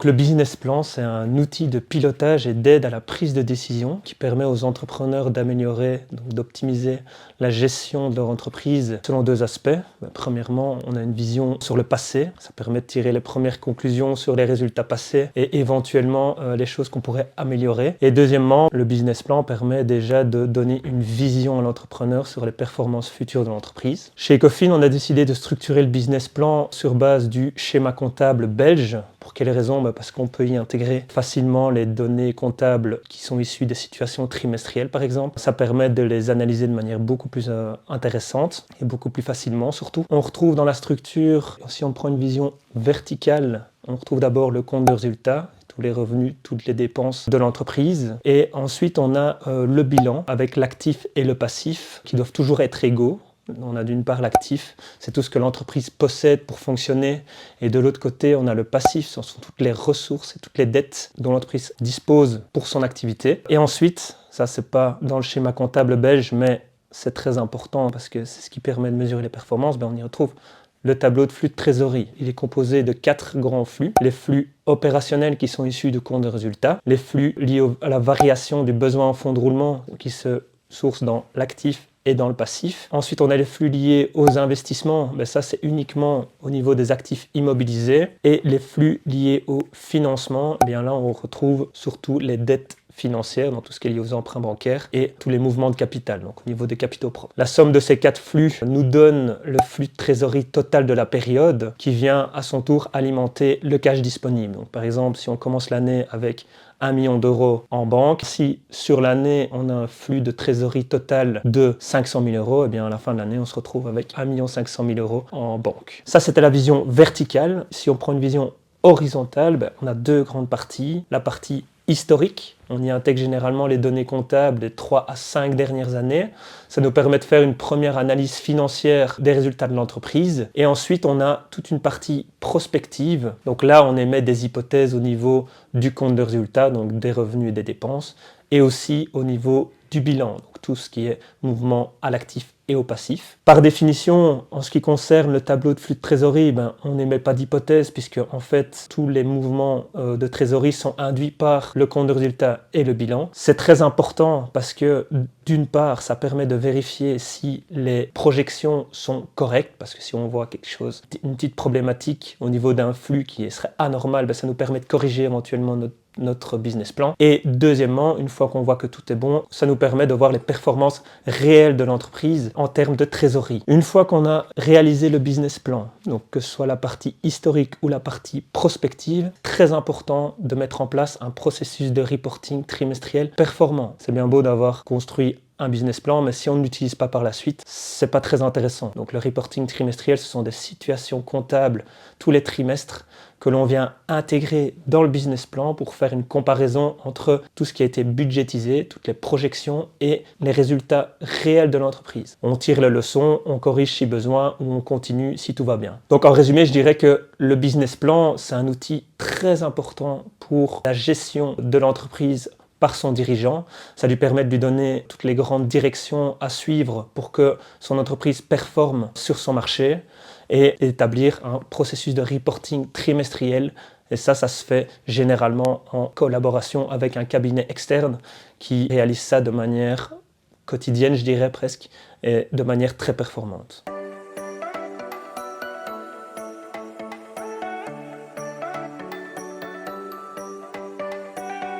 le business plan, c'est un outil de pilotage et d'aide à la prise de décision qui permet aux entrepreneurs d'améliorer, donc d'optimiser la gestion de leur entreprise selon deux aspects. Premièrement, on a une vision sur le passé. Ça permet de tirer les premières conclusions sur les résultats passés et éventuellement les choses qu'on pourrait améliorer. Et deuxièmement, le business plan permet déjà de donner une vision à l'entrepreneur sur les performances futures de l'entreprise. Chez Ecofin, on a décidé de structurer le business plan sur base du schéma comptable belge. Pour quelles raisons ? Parce qu'on peut y intégrer facilement les données comptables qui sont issues des situations trimestrielles, par exemple. Ça permet de les analyser de manière beaucoup plus intéressante et beaucoup plus facilement, surtout. On retrouve dans la structure, si on prend une vision verticale, on retrouve d'abord le compte de résultat, tous les revenus, toutes les dépenses de l'entreprise. Et ensuite, on a le bilan avec l'actif et le passif qui doivent toujours être égaux. On a d'une part l'actif, c'est tout ce que l'entreprise possède pour fonctionner, et de l'autre côté, on a le passif, ce sont toutes les ressources et toutes les dettes dont l'entreprise dispose pour son activité. Et ensuite, ça c'est pas dans le schéma comptable belge, mais c'est très important parce que c'est ce qui permet de mesurer les performances, on y retrouve le tableau de flux de trésorerie. Il est composé de 4 grands flux. Les flux opérationnels qui sont issus de comptes de résultats, les flux liés à la variation du besoin en fonds de roulement qui se sourcent dans l'actif et dans le passif. Ensuite, on a les flux liés aux investissements. Ça, c'est uniquement au niveau des actifs immobilisés. Et les flux liés au financement, là, on retrouve surtout les dettes financières, dans tout ce qui est lié aux emprunts bancaires et tous les mouvements de capital, donc au niveau des capitaux propres. La somme de ces 4 flux nous donne le flux de trésorerie total de la période qui vient à son tour alimenter le cash disponible. Donc, par exemple, si on commence l'année avec 1 million d'euros en banque, si sur l'année on a un flux de trésorerie total de 500 000 euros, à la fin de l'année on se retrouve avec 1 500 000 euros en banque. Ça, c'était la vision verticale. Si on prend une vision horizontale, on a 2 grandes parties. La partie historique, on y intègre généralement les données comptables des 3 à 5 dernières années. Ça nous permet de faire une première analyse financière des résultats de l'entreprise. Et ensuite, on a toute une partie prospective. Donc là, on émet des hypothèses au niveau du compte de résultats, donc des revenus et des dépenses, et aussi au niveau du bilan, donc tout ce qui est mouvement à l'actif et au passif. Par définition, en ce qui concerne le tableau de flux de trésorerie, on n'émet pas d'hypothèse puisque en fait tous les mouvements de trésorerie sont induits par le compte de résultat et le bilan. C'est très important parce que d'une part, ça permet de vérifier si les projections sont correctes, parce que si on voit quelque chose, une petite problématique au niveau d'un flux qui serait anormal, ça nous permet de corriger éventuellement notre business plan. Et deuxièmement, une fois qu'on voit que tout est bon, ça nous permet de voir les performances réelles de l'entreprise en termes de trésorerie. Une fois qu'on a réalisé le business plan, donc que ce soit la partie historique ou la partie prospective, très important de mettre en place un processus de reporting trimestriel performant. C'est bien beau d'avoir construit un business plan, mais si on ne l'utilise pas par la suite, c'est pas très intéressant. Donc le reporting trimestriel, ce sont des situations comptables tous les trimestres que l'on vient intégrer dans le business plan pour faire une comparaison entre tout ce qui a été budgétisé, toutes les projections et les résultats réels de l'entreprise. On tire les leçons, on corrige si besoin ou on continue si tout va bien. Donc en résumé, je dirais que le business plan, c'est un outil très important pour la gestion de l'entreprise par son dirigeant. Ça lui permet de lui donner toutes les grandes directions à suivre pour que son entreprise performe sur son marché et établir un processus de reporting trimestriel. Et ça se fait généralement en collaboration avec un cabinet externe qui réalise ça de manière quotidienne, je dirais presque, et de manière très performante.